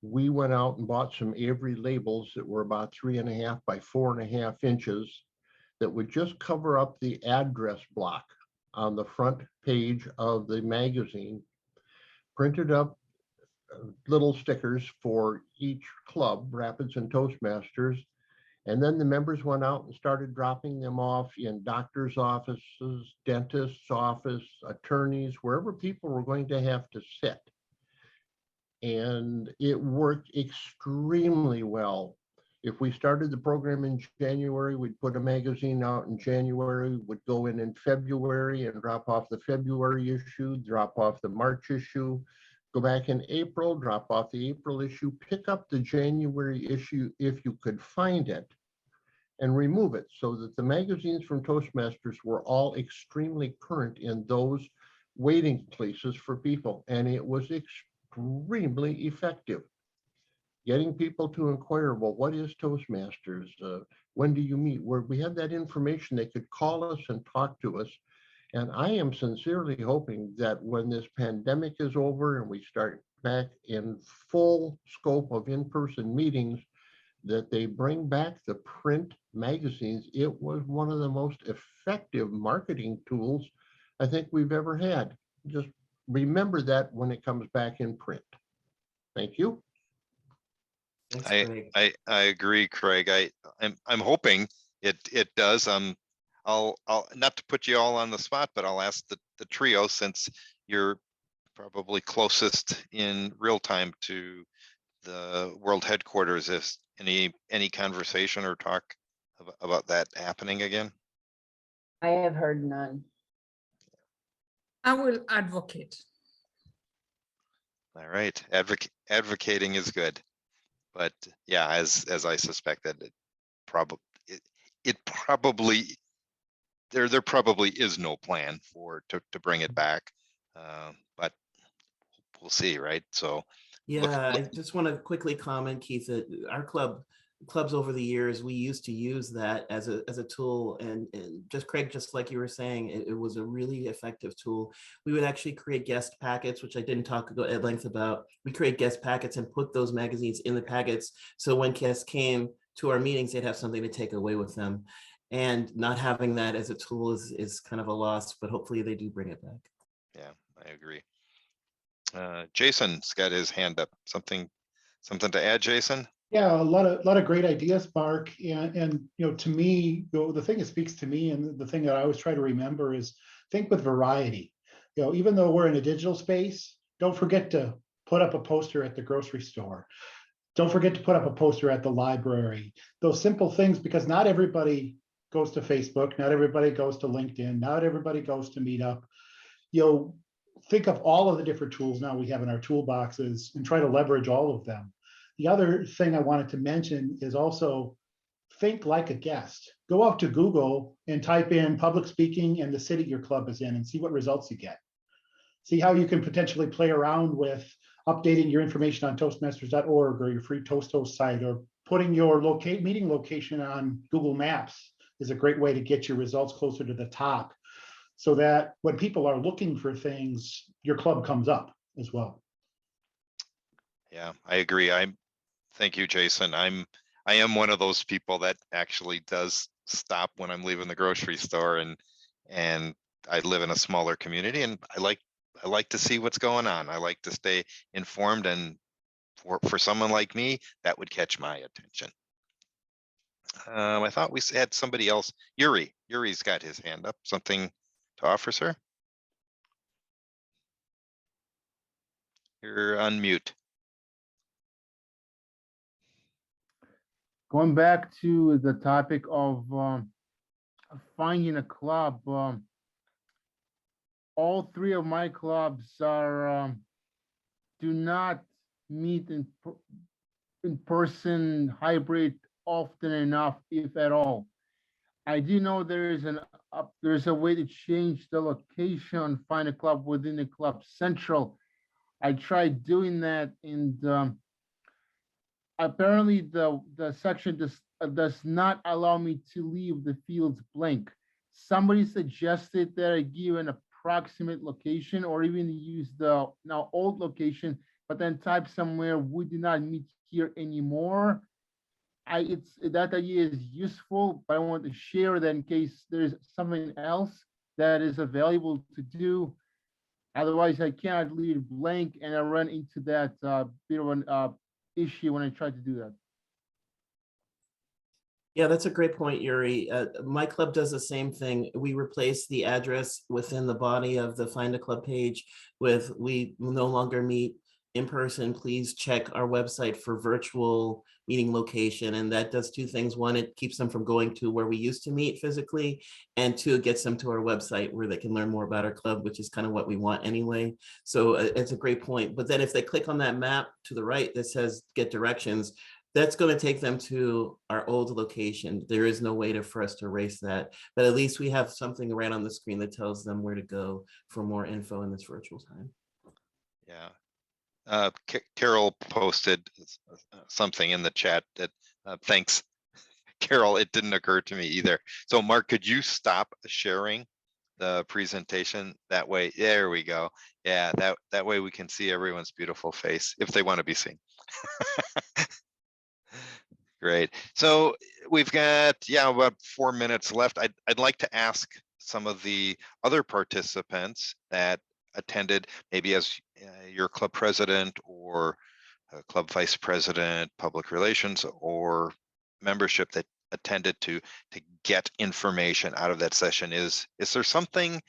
we went out and bought some Avery labels that were about 3.5 by 4.5 inches that would just cover up the address block on the front page of the magazine, printed up little stickers for each club, Rapids and Toastmasters, and then the members went out and started dropping them off in doctors' offices, dentists' office, attorneys, wherever people were going to have to sit. And it worked extremely well. If we started the program in January, we'd put a magazine out in January, would go in February and drop off the February issue, drop off the March issue, go back in April, drop off the April issue, pick up the January issue if you could find it, and remove it, so that the magazines from Toastmasters were all extremely current in those waiting places for people. And it was extremely effective. Getting people to inquire, well, what is Toastmasters? When do you meet? Where we had that information, they could call us and talk to us. And I am sincerely hoping that when this pandemic is over and we start back in full scope of in-person meetings, that they bring back the print magazines. It was one of the most effective marketing tools I think we've ever had. Just remember that when it comes back in print. Thank you. Thanks, Craig. I agree, Craig. I'm hoping it does. I'll not to put you all on the spot, but I'll ask the trio, since you're probably closest in real time to the world headquarters, if any conversation or talk about that happening again? I have heard none. I will advocate. All right, advocating is good, but yeah, as I suspected, it probably there probably is no plan to bring it back, but we'll see, right? So Yeah, I just want to quickly comment, Keith, that our clubs over the years, we used to use that as a tool, and just Craig, just like you were saying, it was a really effective tool. We would actually create guest packets, which I didn't talk at length about. We create guest packets and put those magazines in the packets, so when guests came to our meetings, they'd have something to take away with them. And not having that as a tool is kind of a loss, but hopefully they do bring it back. yeah, I agree. Jason's got his hand up. Something to add, Jason? Yeah, a lot of great ideas, Mark. And to me, the thing that speaks to me, and the thing that I always try to remember, is think with variety. Even though we're in a digital space, don't forget to put up a poster at the grocery store. Don't forget to put up a poster at the library. Those simple things, because not everybody goes to Facebook, not everybody goes to LinkedIn, not everybody goes to Meetup. Think of all of the different tools now we have in our toolboxes and try to leverage all of them. The other thing I wanted to mention is also think like a guest. Go out to Google and type in public speaking and the city your club is in and see what results you get. See how you can potentially play around with updating your information on Toastmasters.org or your free Toast site, or putting your meeting location on Google Maps is a great way to get your results closer to the top, so that when people are looking for things, your club comes up as well. Yeah, I agree. Thank you, Jason. I am one of those people that actually does stop when I'm leaving the grocery store, and I live in a smaller community, and I like to see what's going on. I like to stay informed, and for someone like me, that would catch my attention. I thought we had somebody else. Yuri's got his hand up. Something to offer, sir? You're on mute. Going back to the topic of finding a club, all three of my clubs are do not meet in person hybrid often enough, if at all. I do know there's a way to change the location, find a club within the club central. I tried doing that, and apparently the section does not allow me to leave the fields blank. Somebody suggested that I give an approximate location, or even use the now old location, but then type somewhere, "We do not meet here anymore." That idea is useful, but I want to share that in case there's something else that is available to do. Otherwise, I cannot leave it blank, and I run into that bit of an issue when I try to do that. Yeah, that's a great point, Yuri. My club does the same thing. We replace the address within the body of the Find a Club page with "We will no longer meet in person. Please check our website for virtual meeting location." And that does two things. One, it keeps them from going to where we used to meet physically. And two, it gets them to our website where they can learn more about our club, which is kind of what we want anyway. So it's a great point. But then if they click on that map to the right that says "Get Directions," that's going to take them to our old location. There is no way for us to erase that, but at least we have something right on the screen that tells them where to go for more info in this virtual time. Yeah. Carol posted something in the chat that thanks, Carol. It didn't occur to me either. So Mark, could you stop sharing the presentation? That way, there we go. Yeah, that way we can see everyone's beautiful face if they want to be seen. Great. So we've got, about 4 minutes left. I'd like to ask some of the other participants that attended, maybe as your club president or club vice president, public relations, or membership that attended to get information out of that session. Is there something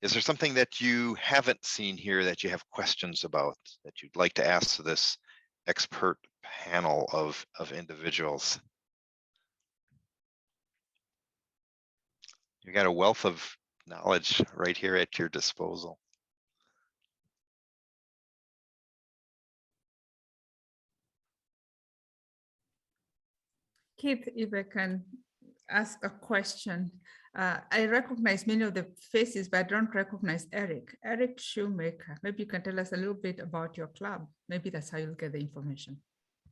that you haven't seen here that you have questions about that you'd like to ask this expert panel of individuals? You got a wealth of knowledge right here at your disposal. Keith, if I can ask a question. I recognize many of the faces, but I don't recognize Eric. Eric Shoemaker. Maybe you can tell us a little bit about your club. Maybe that's how you'll get the information.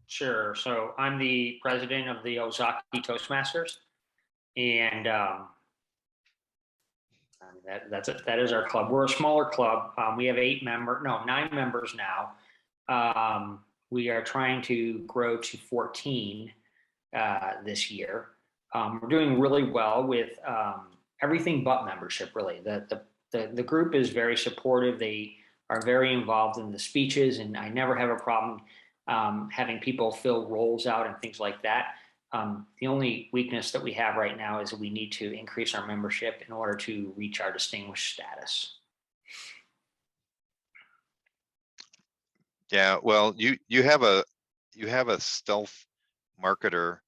Sure. So I'm the president of the Ozaki Toastmasters, and that is our club. We're a smaller club. We have 9 members now. We are trying to grow to 14 this year. We're doing really well with everything but membership, really. The group is very supportive. They are very involved in the speeches, and I never have a problem having people fill roles out and things like that. The only weakness that we have right now is that we need to increase our membership in order to reach our distinguished status. Yeah, well, you have a stealth marketer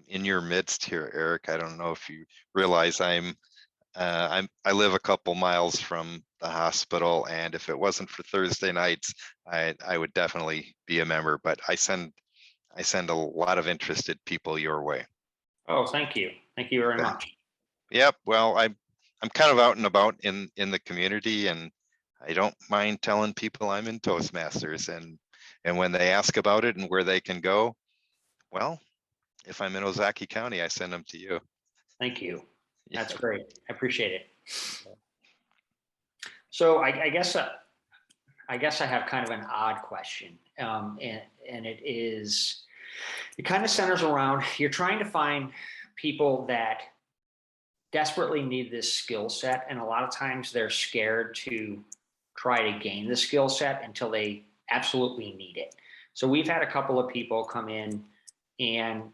in your midst here, Eric. I don't know if you realize I live a couple miles from the hospital, and if it wasn't for Thursday nights, I would definitely be a member. But I send a lot of interested people your way. Oh, thank you. Thank you very Okay. much. Yep. Well, I'm kind of out and about in the community, and I don't mind telling people I'm in Toastmasters, and when they ask about it and where they can go, well, if I'm in Ozaukee County, I send them to you. Thank you. That's Yeah. great. I appreciate it. So I guess I have kind of an odd question, and it kind of centers around, you're trying to find people that desperately need this skill set, and a lot of times they're scared to try to gain the skill set until they absolutely need it. So we've had a couple of people come in and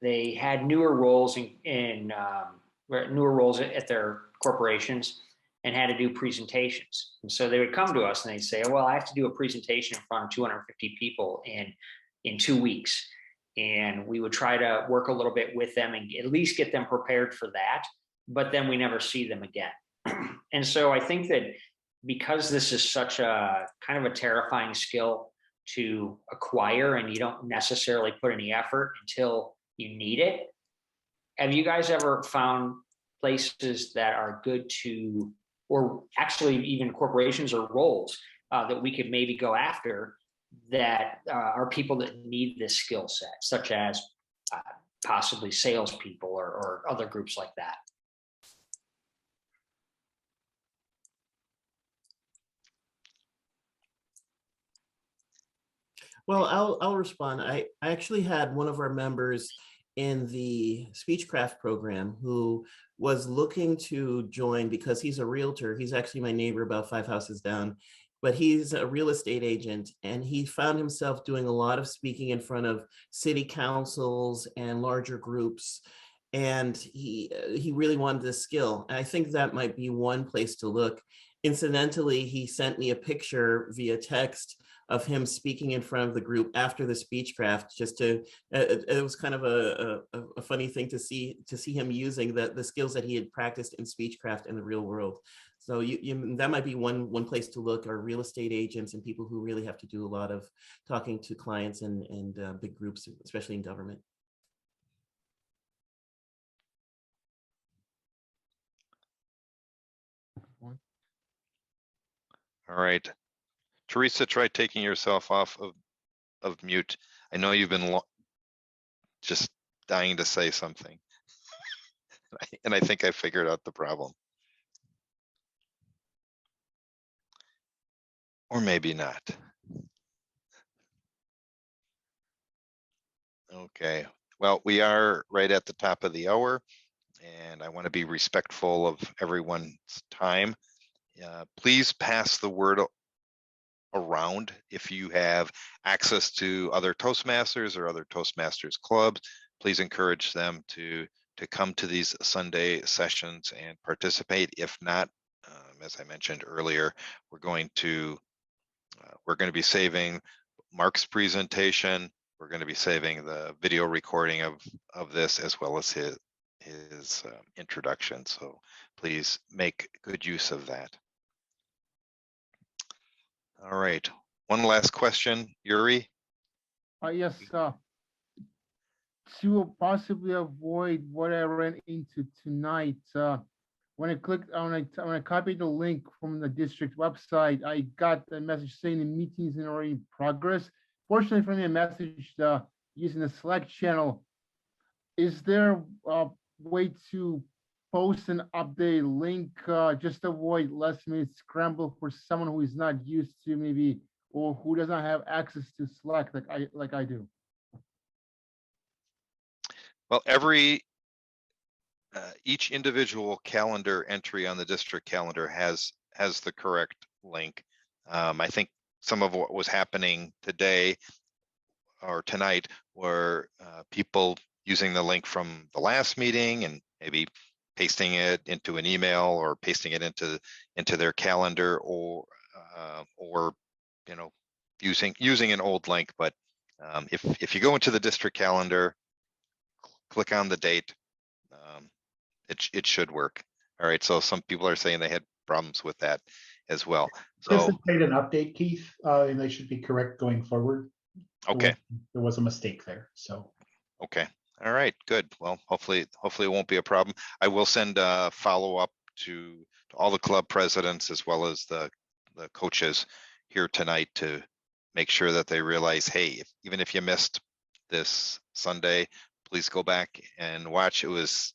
they had newer roles newer roles at their corporations and had to do presentations. And so they would come to us and they'd say, well, I have to do a presentation in front of 250 people in 2 weeks. And we would try to work a little bit with them and at least get them prepared for that. But then we never see them again. And so I think that because this is such a kind of a terrifying skill to acquire and you don't necessarily put any effort until you need it, have you guys ever found places that are good to, or actually even corporations or roles that we could maybe go after that are people that need this skill set, such as possibly salespeople or other groups like that? Well, I'll respond. I actually had one of our members in the Speechcraft program who was looking to join because he's a realtor. He's actually my neighbor about 5 houses down, but he's a real estate agent, and he found himself doing a lot of speaking in front of city councils and larger groups. And he really wanted this skill. And I think that might be one place to look. Incidentally, he sent me a picture via text of him speaking in front of the group after the Speechcraft, just to, it was kind of a funny thing to see him using the skills that he had practiced in Speechcraft in the real world. So that might be one place to look, are real estate agents and people who really have to do a lot of talking to clients and big groups, especially in government. All right. Teresa, try taking yourself off of mute. I know you've been just dying to say something. And I think I figured out the problem. Or maybe not. Okay. Well, we are right at the top of the hour, and I want to be respectful of everyone's time. Please pass the word around if you have access to other Toastmasters or other Toastmasters clubs. Please encourage them to come to these Sunday sessions and participate. If not, as I mentioned earlier, we're going to be saving Mark's presentation. We're going to be saving the video recording of this, as well as his introduction. So please make good use of that. All right. One last question, Yuri. Yes, to possibly avoid what I ran into tonight, when I copied the link from the district website, I got a message saying the meeting's already in progress. Fortunately for me, a message using the Slack channel. Is there a way to post an update link, just to avoid last minute scramble for someone who is not used to maybe, or who doesn't have access to Slack like I do? Well, each individual calendar entry on the district calendar has the correct link. I think some of what was happening today or tonight were people using the link from the last meeting and maybe pasting it into an email or pasting it into their calendar, or using an old link. But if you go into the district calendar, click on the date, it should work. All right. So some people are saying they had problems with that as well. Chris So has made an update, Keith, and they should be correct going forward. okay. There was a mistake there. So okay. All right, good. Well, hopefully it won't be a problem. I will send a follow-up to all the club presidents as well as the coaches here tonight to make sure that they realize, hey, even if you missed this Sunday, please go back and watch. It was,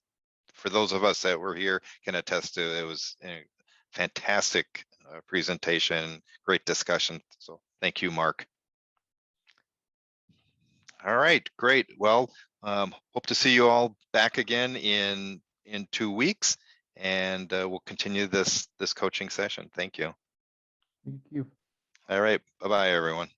for those of us that were here, can attest to, it was a fantastic presentation, great discussion. So thank you, Mark. All right, great. Well, hope to see you all back again in 2 weeks, and we'll continue this coaching session. Thank you. Thank you. All right, bye-bye, everyone.